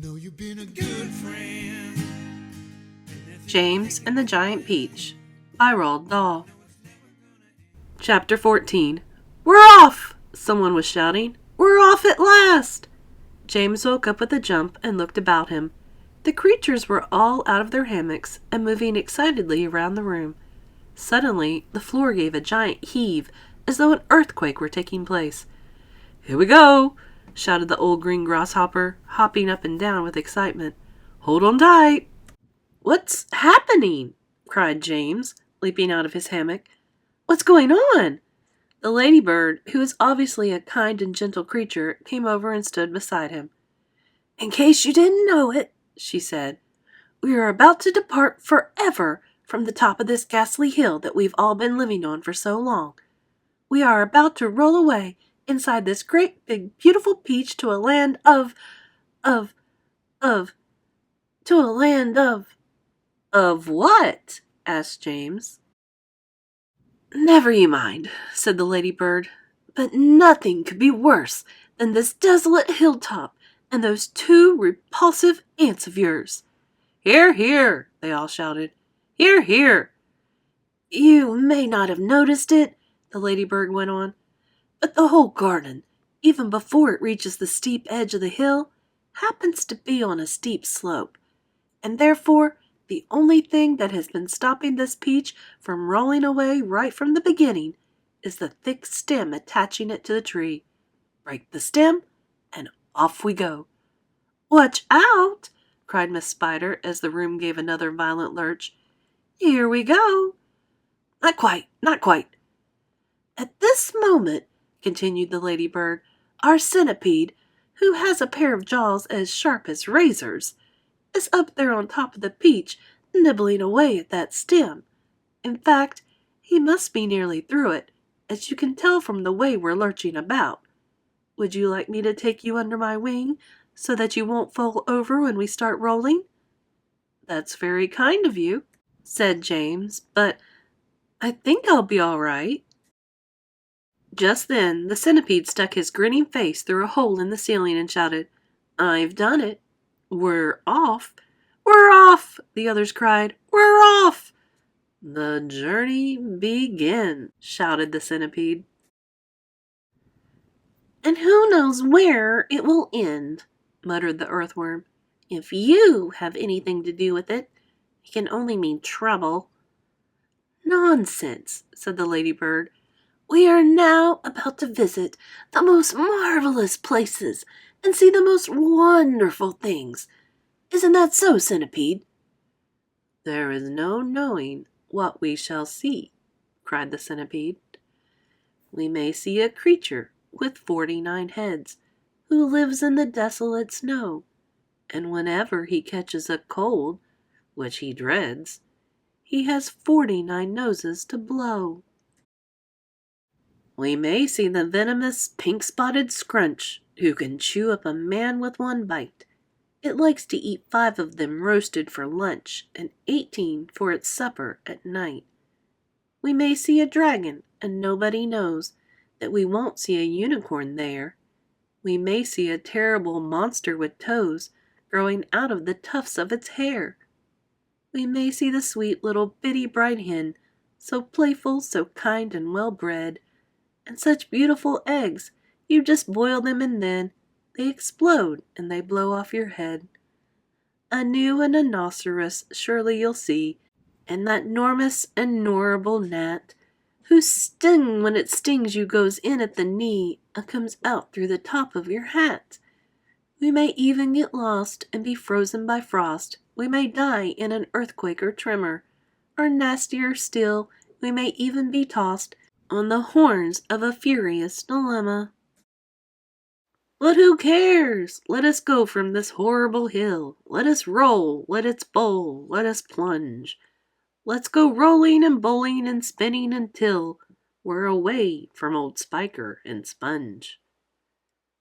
Know you've been a good friend. James and the Giant Peach by Roald Dahl. Chapter 14. "We're off!" someone was shouting. "We're off at last!" James woke up with a jump and looked about him. The creatures were all out of their hammocks and moving excitedly around the room. Suddenly, the floor gave a giant heave, as though an earthquake were taking place. "Here we go!" shouted the old green grasshopper, hopping up and down with excitement. "Hold on tight!" "What's happening?" cried James, leaping out of his hammock. "What's going on?" The ladybird, who was obviously a kind and gentle creature, came over and stood beside him. "In case you didn't know it," she said, "we are about to depart forever from the top of this ghastly hill that we've all been living on for so long. We are about to roll away inside this great big beautiful peach to a land of, to a land of." "Of what?" asked James. "Never you mind," said the ladybird, "but nothing could be worse than this desolate hilltop and those two repulsive aunts of yours." "Hear, hear!" they all shouted. "Hear, hear!" "You may not have noticed it," the ladybird went on, "but the whole garden, even before it reaches the steep edge of the hill, happens to be on a steep slope, and therefore the only thing that has been stopping this peach from rolling away right from the beginning is the thick stem attaching it to the tree. Break the stem, and off we go." "Watch out!" cried Miss Spider as the room gave another violent lurch. "Here we go." "Not quite, not quite." "At this moment," continued the ladybird, "our centipede, who has a pair of jaws as sharp as razors, is up there on top of the peach, nibbling away at that stem. In fact, he must be nearly through it, as you can tell from the way we're lurching about. Would you like me to take you under my wing, so that you won't fall over when we start rolling?" "That's very kind of you," said James, "but I think I'll be all right." Just then, the centipede stuck his grinning face through a hole in the ceiling and shouted, "I've done it. We're off." "We're off!" the others cried. "We're off!" "The journey begins," shouted the centipede. "And who knows where it will end," muttered the earthworm. "If you have anything to do with it, it can only mean trouble." "Nonsense," said the ladybird. "We are now about to visit the most marvelous places and see the most wonderful things. Isn't that so, centipede?" "There is no knowing what we shall see," cried the centipede. "We may see a creature with 49 heads, who lives in the desolate snow, and whenever he catches a cold, which he dreads, he has 49 noses to blow. We may see the venomous pink-spotted scrunch, who can chew up a man with one bite. It likes to eat 5 of them roasted for lunch and 18 for its supper at night. We may see a dragon, and nobody knows that we won't see a unicorn there. We may see a terrible monster with toes growing out of the tufts of its hair. We may see the sweet little bitty bright hen, so playful, so kind and well-bred, and such beautiful eggs, you just boil them and then they explode and they blow off your head. A new and a rhinoceros surely you'll see, and that 'normous and 'norable gnat, whose sting when it stings you goes in at the knee and comes out through the top of your hat. We may even get lost and be frozen by frost. We may die in an earthquake or tremor, or nastier still, we may even be tossed on the horns of a furious dilemma. But who cares? Let us go from this horrible hill. Let us roll, let us bowl, let us plunge. Let's go rolling and bowling and spinning until we're away from old Spiker and Sponge."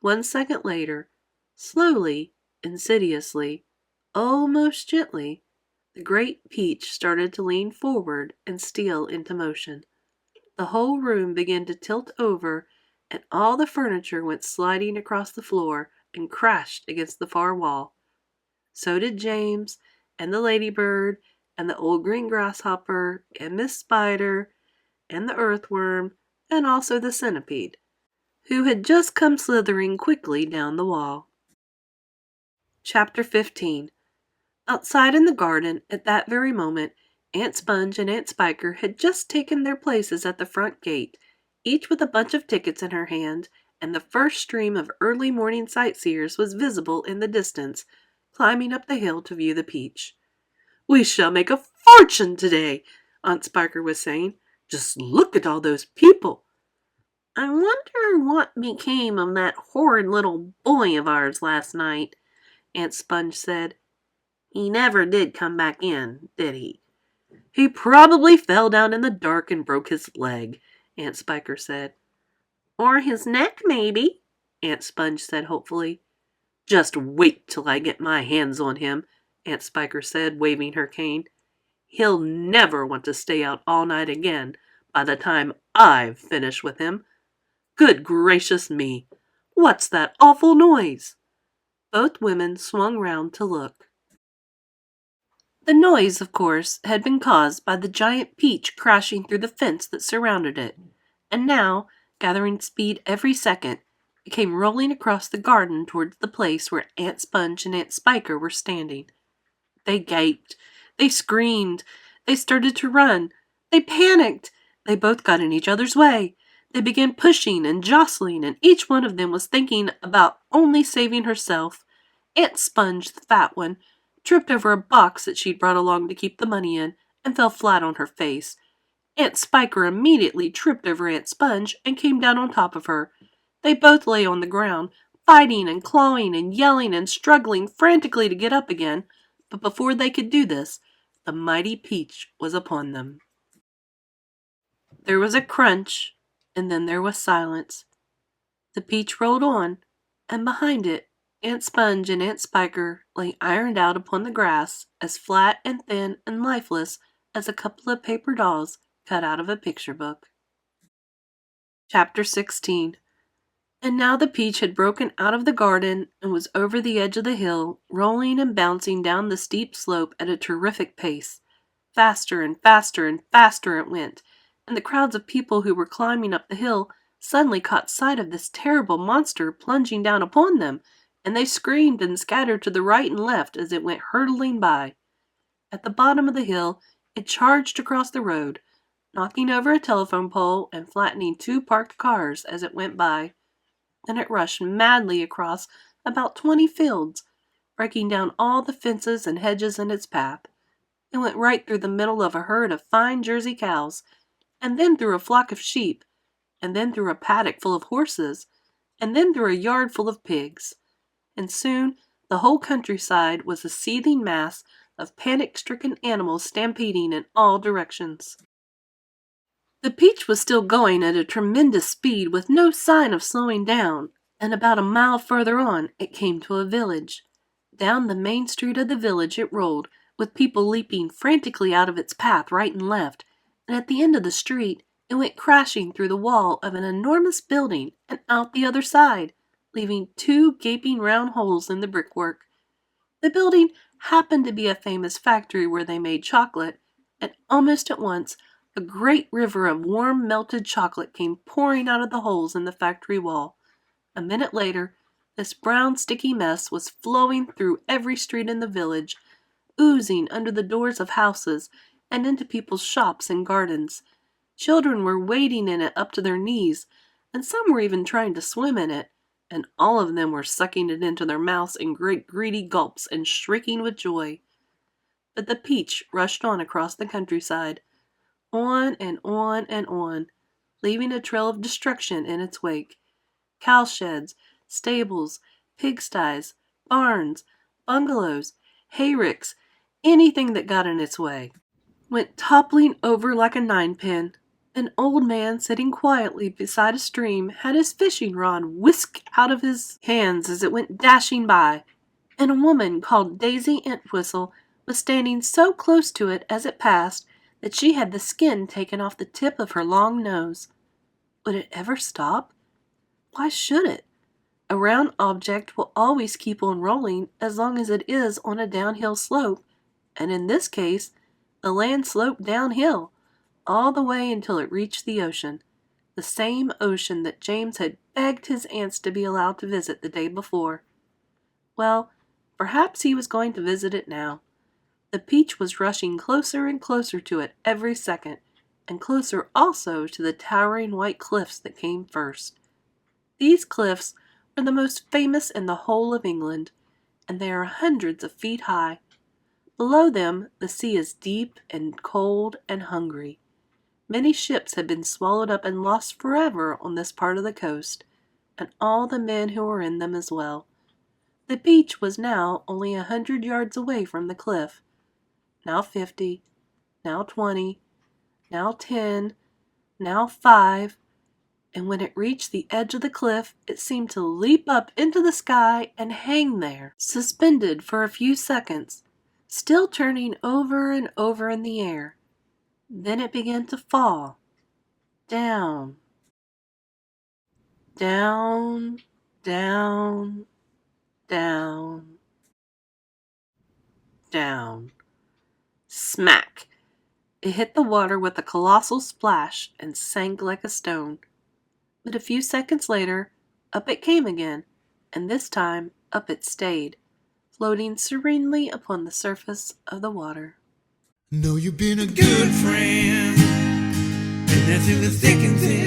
1 second later, slowly, insidiously, almost gently, the great peach started to lean forward and steal into motion. The whole room began to tilt over, and all the furniture went sliding across the floor and crashed against the far wall. So did James, and the ladybird, and the old green grasshopper, and Miss Spider, and the earthworm, and also the centipede, who had just come slithering quickly down the wall. Chapter 15. Outside in the garden, at that very moment, Aunt Sponge and Aunt Spiker had just taken their places at the front gate, each with a bunch of tickets in her hand, and the first stream of early morning sightseers was visible in the distance, climbing up the hill to view the peach. "We shall make a fortune today," Aunt Spiker was saying. "Just look at all those people." "I wonder what became of that horrid little boy of ours last night," Aunt Sponge said. "He never did come back in, did he?" "He probably fell down in the dark and broke his leg," Aunt Spiker said. "Or his neck, maybe," Aunt Sponge said hopefully. "Just wait till I get my hands on him," Aunt Spiker said, waving her cane. "He'll never want to stay out all night again by the time I've finished with him. Good gracious me! What's that awful noise?" Both women swung round to look. The noise, of course, had been caused by the giant peach crashing through the fence that surrounded it, and now, gathering speed every second, it came rolling across the garden towards the place where Aunt Sponge and Aunt Spiker were standing. They gaped. They screamed. They started to run. They panicked. They both got in each other's way. They began pushing and jostling, and each one of them was thinking about only saving herself. Aunt Sponge, the fat one, tripped over a box that she'd brought along to keep the money in, and fell flat on her face. Aunt Spiker immediately tripped over Aunt Sponge and came down on top of her. They both lay on the ground, fighting and clawing and yelling and struggling frantically to get up again, but before they could do this, the mighty peach was upon them. There was a crunch, and then there was silence. The peach rolled on, and behind it, Aunt Sponge and Aunt Spiker lay ironed out upon the grass, as flat and thin and lifeless as a couple of paper dolls cut out of a picture book. Chapter 16. And now the peach had broken out of the garden and was over the edge of the hill, rolling and bouncing down the steep slope at a terrific pace. Faster and faster and faster it went, and the crowds of people who were climbing up the hill suddenly caught sight of this terrible monster plunging down upon them, and they screamed and scattered to the right and left as it went hurtling by. At the bottom of the hill, it charged across the road, knocking over a telephone pole and flattening 2 parked cars as it went by. Then it rushed madly across about 20 fields, breaking down all the fences and hedges in its path. It went right through the middle of a herd of fine Jersey cows, and then through a flock of sheep, and then through a paddock full of horses, and then through a yard full of pigs. And soon the whole countryside was a seething mass of panic-stricken animals stampeding in all directions. The peach was still going at a tremendous speed with no sign of slowing down, and about a mile further on it came to a village. Down the main street of the village it rolled, with people leaping frantically out of its path right and left, and at the end of the street it went crashing through the wall of an enormous building and out the other side, leaving 2 gaping round holes in the brickwork. The building happened to be a famous factory where they made chocolate, and almost at once a great river of warm melted chocolate came pouring out of the holes in the factory wall. A minute later, this brown sticky mess was flowing through every street in the village, oozing under the doors of houses and into people's shops and gardens. Children were wading in it up to their knees, and some were even trying to swim in it, and all of them were sucking it into their mouths in great greedy gulps and shrieking with joy. But the peach rushed on across the countryside, on and on and on, leaving a trail of destruction in its wake. Cowsheds, stables, pigsties, barns, bungalows, hayricks, anything that got in its way, went toppling over like a ninepin. An old man sitting quietly beside a stream had his fishing rod whisked out of his hands as it went dashing by, and a woman called Daisy Entwhistle was standing so close to it as it passed that she had the skin taken off the tip of her long nose. Would it ever stop? Why should it? A round object will always keep on rolling as long as it is on a downhill slope, and in this case, the land sloped downhill, all the way until it reached the ocean, the same ocean that James had begged his aunts to be allowed to visit the day before. Well, perhaps he was going to visit it now. The Peach was rushing closer and closer to it every second, and closer also to the towering white cliffs that came first. These cliffs are the most famous in the whole of England, and they are hundreds of feet high. Below them, the sea is deep and cold and hungry. Many ships had been swallowed up and lost forever on this part of the coast, and all the men who were in them as well. The Peach was now only 100 yards away from the cliff. Now 50, now 20, now 10, now 5, and when it reached the edge of the cliff, it seemed to leap up into the sky and hang there, suspended for a few seconds, still turning over and over in the air. Then it began to fall, down, down, down, down, down. Smack! It hit the water with a colossal splash and sank like a stone. But a few seconds later, up it came again, and this time up it stayed, floating serenely upon the surface of the water. Know you've been a good friend, and that's in the thick and thin.